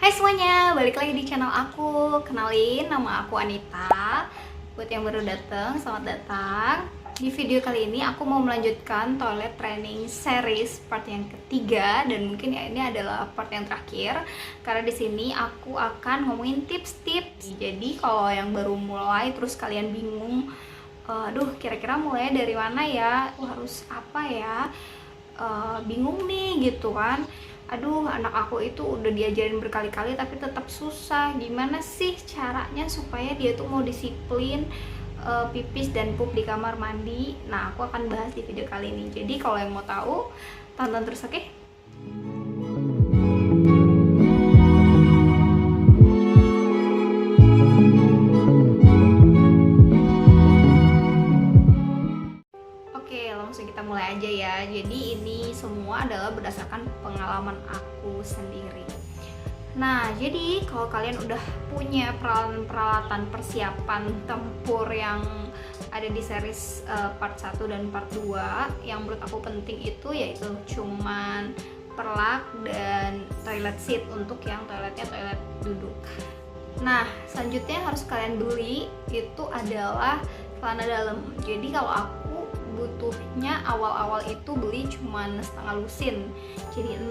Hai semuanya, balik lagi di channel aku. Kenalin, nama aku Anita. Buat yang baru datang, selamat datang. Di video kali ini aku mau melanjutkan toilet training series part yang ketiga, dan mungkin ya ini adalah part yang terakhir karena di sini aku akan ngomongin tips-tips. Jadi kalau yang baru mulai terus kalian bingung, aduh kira-kira mulai dari mana ya? Harus apa ya? Bingung nih gitu kan. Aduh, anak aku itu udah diajarin berkali-kali tapi tetap susah. Gimana sih caranya supaya dia tuh mau disiplin pipis dan pup di kamar mandi? Nah, aku akan bahas di video kali ini. Jadi kalau yang mau tahu, tonton terus, oke? Oke, langsung kita mulai aja ya. Jadi ini semua adalah berdasarkan pengalaman aku sendiri. Nah, jadi kalau kalian udah punya peralatan persiapan tempur yang ada di series part 1 dan part 2, yang menurut aku penting itu yaitu cuman perlak dan toilet seat untuk yang toiletnya toilet duduk. Nah, selanjutnya yang harus kalian beli itu adalah celana dalam. Jadi kalau aku butuhnya awal-awal itu beli cuman setengah lusin, jadi 6,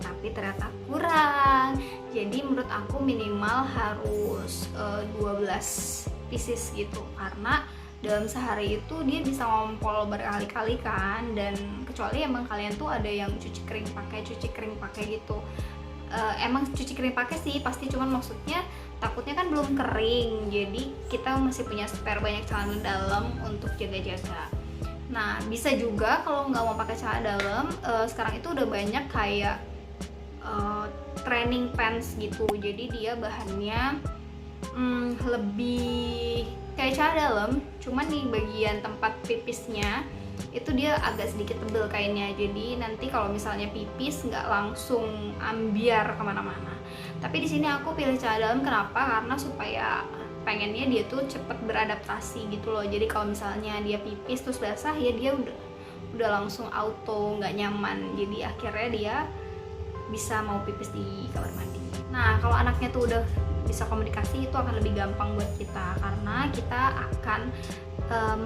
tapi ternyata kurang. Jadi menurut aku minimal harus 12 pieces gitu, karena dalam sehari itu dia bisa ngompol berkali-kali kan, dan kecuali emang kalian tuh ada yang cuci kering pakai gitu. Emang cuci kering pakai sih pasti, cuman maksudnya takutnya kan belum kering, jadi kita masih punya spare banyak celana dalam untuk jaga-jaga. Nah, bisa juga kalau nggak mau pakai celana dalam, sekarang itu udah banyak kayak training pants gitu. Jadi dia bahannya lebih kayak celana dalam, cuman di bagian tempat pipisnya itu dia agak sedikit tebel kainnya. Jadi nanti kalau misalnya pipis nggak langsung ambiar kemana-mana. Tapi di sini aku pilih celana dalam, kenapa? Karena supaya pengennya dia tuh cepet beradaptasi gitu loh. Jadi kalau misalnya dia pipis terus basah ya dia udah langsung auto nggak nyaman. Jadi akhirnya dia bisa mau pipis di kamar mandi. Nah, kalau anaknya tuh udah bisa komunikasi, itu akan lebih gampang buat kita karena kita akan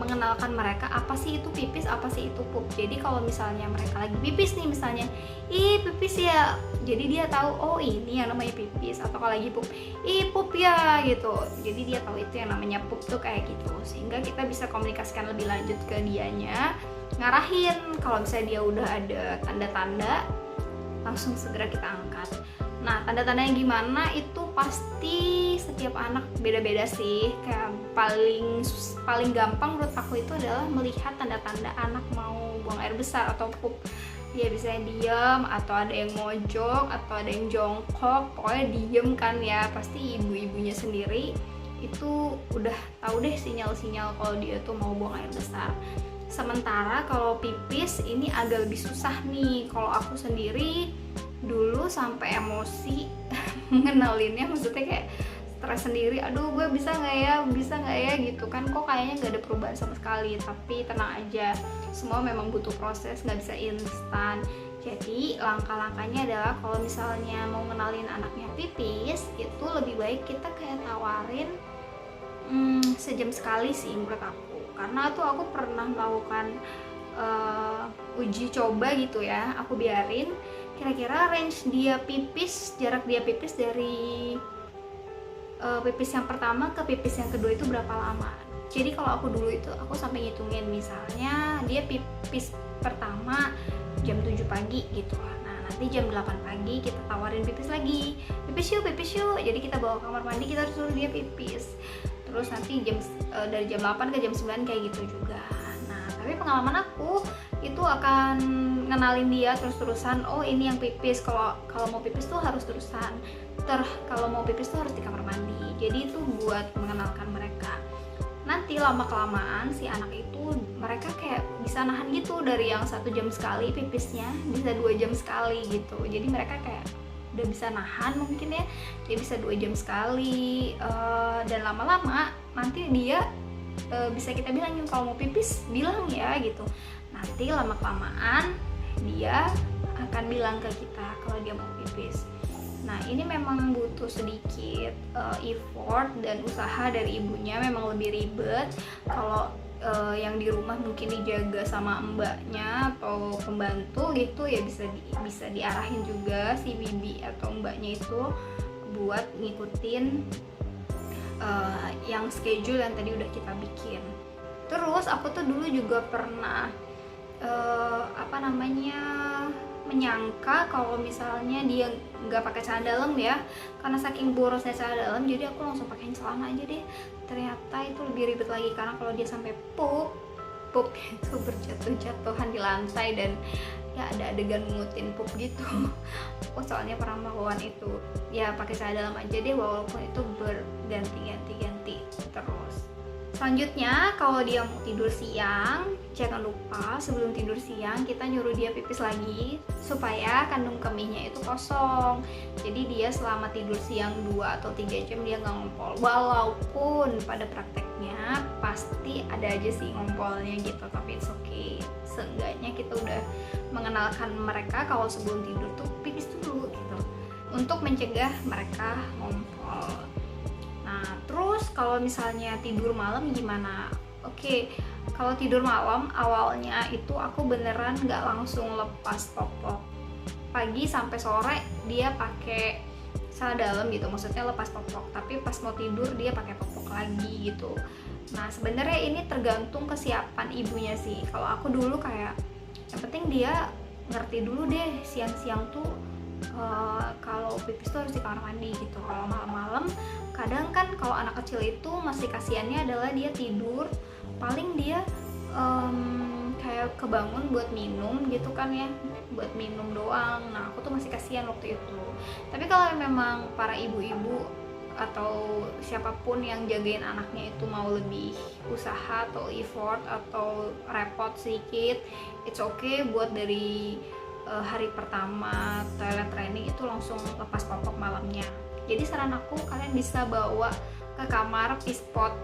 mengenalkan mereka apa sih itu pipis, apa sih itu pup. Jadi kalau misalnya mereka lagi pipis nih, misalnya ih pipis ya, jadi dia tahu oh ini yang namanya pipis. Atau kalau lagi pup, ih pup ya gitu, jadi dia tahu itu yang namanya pup tuh kayak gitu. Sehingga kita bisa komunikasikan lebih lanjut ke dianya, ngarahin kalau misalnya dia udah ada tanda-tanda, langsung segera kita angkat. Nah, tanda-tandanya gimana itu pasti setiap anak beda-beda sih. Kayak paling gampang menurut aku itu adalah melihat tanda-tanda anak mau buang air besar atau pup. Dia bisa diam, atau ada yang mojok, atau ada yang jongkok, pokoknya diem kan ya. Pasti ibu-ibunya sendiri itu udah tahu deh sinyal-sinyal kalau dia tuh mau buang air besar. Sementara kalau pipis ini agak lebih susah nih. Kalau aku sendiri dulu sampai emosi mengenalinnya, maksudnya kayak stres sendiri, aduh gue bisa nggak ya gitu kan, kok kayaknya nggak ada perubahan sama sekali. Tapi tenang aja, semua memang butuh proses, nggak bisa instan. Jadi langkah-langkahnya adalah kalau misalnya mau ngenalin anaknya pipis, itu lebih baik kita kayak tawarin sejam sekali sih menurut aku. Karena tuh aku pernah melakukan uji coba gitu ya, aku biarin kira-kira range dia pipis, jarak dia pipis dari pipis yang pertama ke pipis yang kedua itu berapa lama. Jadi kalau aku dulu itu aku sampai ngitungin, misalnya dia pipis pertama jam 7 pagi gitu. Nah, nanti jam 8 pagi kita tawarin pipis lagi, pipis yuk, jadi kita bawa ke kamar mandi, kita suruh dia pipis. Terus nanti dari jam 8 ke jam 9 kayak gitu juga. Nah, tapi pengalaman aku itu akan ngenalin dia terus-terusan, oh ini yang pipis, kalau mau pipis tuh harus terusan, kalau mau pipis tuh harus di kamar mandi. Jadi itu buat mengenalkan mereka. Nanti lama-kelamaan si anak itu mereka kayak bisa nahan gitu, dari yang 1 jam sekali pipisnya bisa 2 jam sekali gitu. Jadi mereka kayak udah bisa nahan mungkin ya, dia bisa 2 jam sekali, dan lama-lama nanti dia bisa kita bilangin kalau mau pipis bilang ya gitu. Nanti lama-kelamaan dia akan bilang ke kita kalau dia mau pipis. Nah ini memang butuh sedikit effort dan usaha dari ibunya, memang lebih ribet. Kalau yang di rumah mungkin dijaga sama mbaknya atau pembantu gitu ya, bisa diarahin juga si bibi atau mbaknya itu buat ngikutin yang schedule yang tadi udah kita bikin. Terus aku tuh dulu juga pernah menyangka kalau misalnya dia nggak pakai celana dalam ya, karena saking borosnya celana dalam jadi aku langsung pakein celana aja deh. Ternyata itu lebih ribet lagi, karena kalau dia sampai pup itu berjatuh-jatuhan di lantai dan ya ada adegan ngutin pup gitu. Aku soalnya pernah melakukan itu. Ya pakai celana dalam aja deh, walaupun itu berganti-ganti terus. Selanjutnya, kalau dia mau tidur siang, jangan lupa sebelum tidur siang kita nyuruh dia pipis lagi supaya kandung kemihnya itu kosong. Jadi dia selama tidur siang 2 atau 3 jam dia nggak ngompol. Walaupun pada prakteknya pasti ada aja sih ngompolnya gitu, tapi it's okay. Seenggaknya kita udah mengenalkan mereka kalau sebelum tidur tuh pipis dulu gitu, untuk mencegah mereka ngompol. Nah, terus kalau misalnya tidur malam gimana? Oke, kalau tidur malam awalnya itu aku beneran nggak langsung lepas popok. Pagi sampai sore dia pakai celana dalam gitu, maksudnya lepas popok. Tapi pas mau tidur dia pakai popok lagi gitu. Nah, sebenarnya ini tergantung kesiapan ibunya sih. Kalau aku dulu kayak yang penting dia ngerti dulu deh siang-siang tuh kalau pipis tuh harus di kamar mandi gitu. Kalau malam-malam kadang kan kalau anak kecil itu masih kasihannya adalah dia tidur paling dia kayak kebangun buat minum gitu kan ya, buat minum doang. Nah aku tuh masih kasihan waktu itu. Tapi kalau memang para ibu-ibu atau siapapun yang jagain anaknya itu mau lebih usaha atau effort atau repot sedikit, it's okay buat dari hari pertama toilet training itu langsung lepas popok malamnya. Jadi saran aku, kalian bisa bawa ke kamar pispot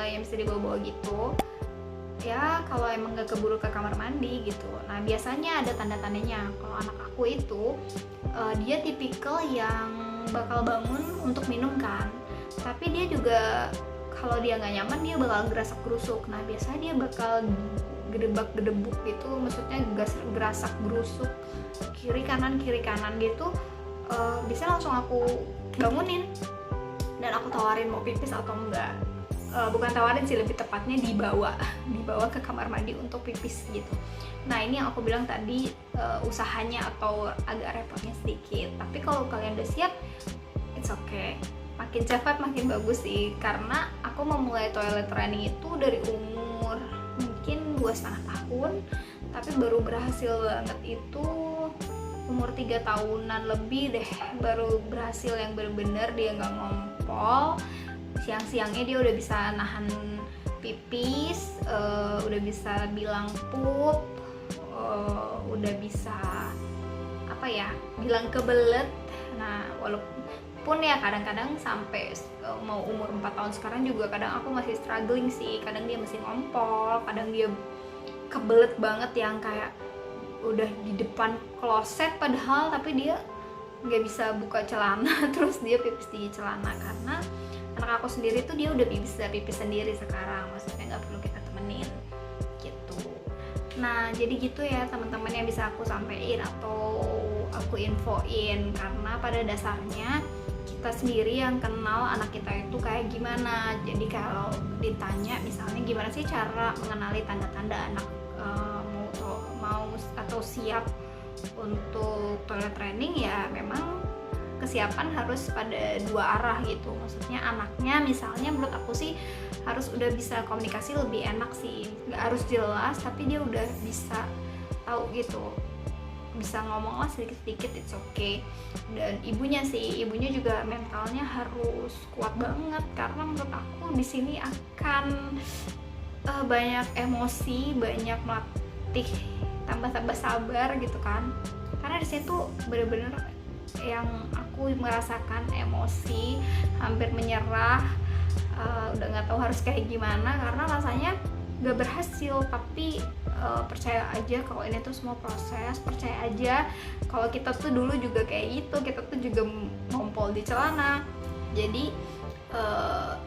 yang bisa dibawa-bawa gitu ya, kalau emang gak keburu ke kamar mandi gitu. Nah biasanya ada tanda-tandanya. Kalau anak aku itu dia tipikal yang bakal bangun untuk minum kan, tapi dia juga kalau dia nggak nyaman dia bakal gerasak gerusuk. Nah biasanya dia bakal gedebak-gedebuk gitu, maksudnya gerasak gerusuk kiri kanan gitu. Bisa langsung aku bangunin dan aku tawarin mau pipis atau enggak. Bukan tawarin sih, lebih tepatnya dibawa ke kamar mandi untuk pipis gitu. Nah ini yang aku bilang tadi, usahanya atau agak repotnya sedikit. Tapi kalau kalian udah siap, it's okay. Makin cepat makin bagus sih, karena aku memulai toilet training itu dari umur mungkin 2,5 tahun, tapi baru berhasil banget itu umur 3 tahunan lebih deh, baru berhasil yang bener-bener dia nggak ngompol. Siang-siangnya dia udah bisa nahan pipis, udah bisa bilang pup, udah bisa bilang kebelet. Nah walaupun ya kadang-kadang sampai mau umur 4 tahun sekarang juga kadang aku masih struggling sih. Kadang dia masih ngompol, kadang dia kebelet banget yang kayak udah di depan kloset padahal, tapi dia nggak bisa buka celana terus dia pipis di celana. Karena anak aku sendiri tuh dia udah bisa pipis sendiri sekarang, maksudnya nggak perlu kita temenin gitu. Nah jadi gitu ya teman-teman yang bisa aku sampaikan atau aku infoin, karena pada dasarnya kita sendiri yang kenal anak kita itu kayak gimana. Jadi kalau ditanya misalnya gimana sih cara mengenali tanda-tanda anak mau atau siap untuk toilet training, ya memang kesiapan harus pada 2 arah gitu. Maksudnya anaknya misalnya menurut aku sih harus udah bisa komunikasi lebih enak sih, nggak harus jelas tapi dia udah bisa tahu gitu, bisa ngomong lah sedikit-sedikit, it's okay. Dan ibunya juga mentalnya harus kuat banget, karena menurut aku di sini akan banyak emosi, banyak melatih tambah sabar gitu kan. Karena di situ bener-bener yang aku merasakan emosi, hampir menyerah, udah nggak tahu harus kayak gimana karena rasanya nggak berhasil, tapi percaya aja kalau ini tuh semua proses, percaya aja kalau kita tuh dulu juga kayak gitu, kita tuh juga ngompol di celana. Jadi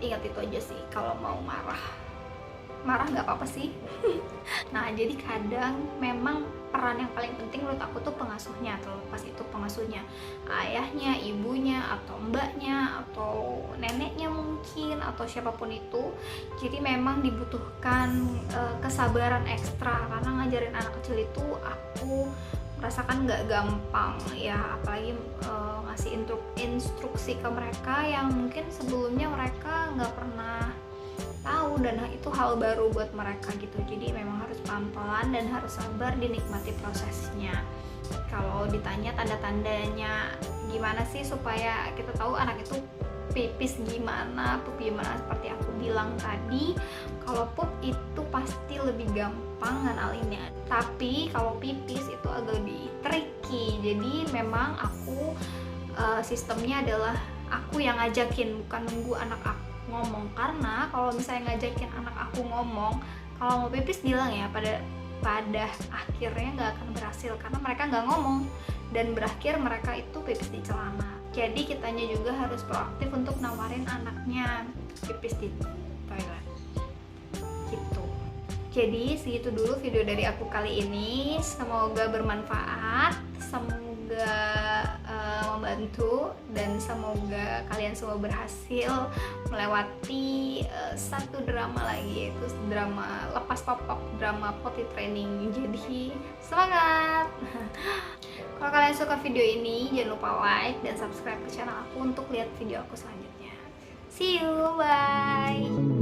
ingat itu aja sih, kalau mau marah nggak apa-apa sih. Nah, jadi kadang memang peran yang paling penting menurut aku tuh pengasuhnya, terlepas itu pengasuhnya ayahnya, ibunya, atau mbaknya, atau neneknya mungkin, atau siapapun itu. Jadi memang dibutuhkan kesabaran ekstra, karena ngajarin anak kecil itu aku merasakan nggak gampang ya, apalagi ngasih instruksi ke mereka yang mungkin sebelumnya mereka nggak pernah tahu, dan itu hal baru buat mereka gitu. Jadi memang harus pelan-pelan dan harus sabar, dinikmati prosesnya. Kalau ditanya tanda-tandanya gimana sih supaya kita tahu anak itu pipis gimana, pup gimana, seperti aku bilang tadi, kalau pup itu pasti lebih gampang nganalinnya, tapi kalau pipis itu agak lebih tricky. Jadi memang aku sistemnya adalah aku yang ngajakin, bukan nunggu anak aku ngomong. Karena kalau misalnya ngajakin anak aku ngomong kalau mau pipis bilang ya, pada akhirnya nggak akan berhasil, karena mereka nggak ngomong dan berakhir mereka itu pipis di celana. Jadi kitanya juga harus proaktif untuk nawarin anaknya pipis di toilet gitu. Jadi segitu dulu video dari aku kali ini, semoga bermanfaat, semoga membantu, dan semoga kalian semua berhasil melewati satu drama lagi, yaitu drama lepas popok, drama potty training. Jadi semangat. Kalau kalian suka video ini, jangan lupa like dan subscribe ke channel aku untuk lihat video aku selanjutnya. See you, bye.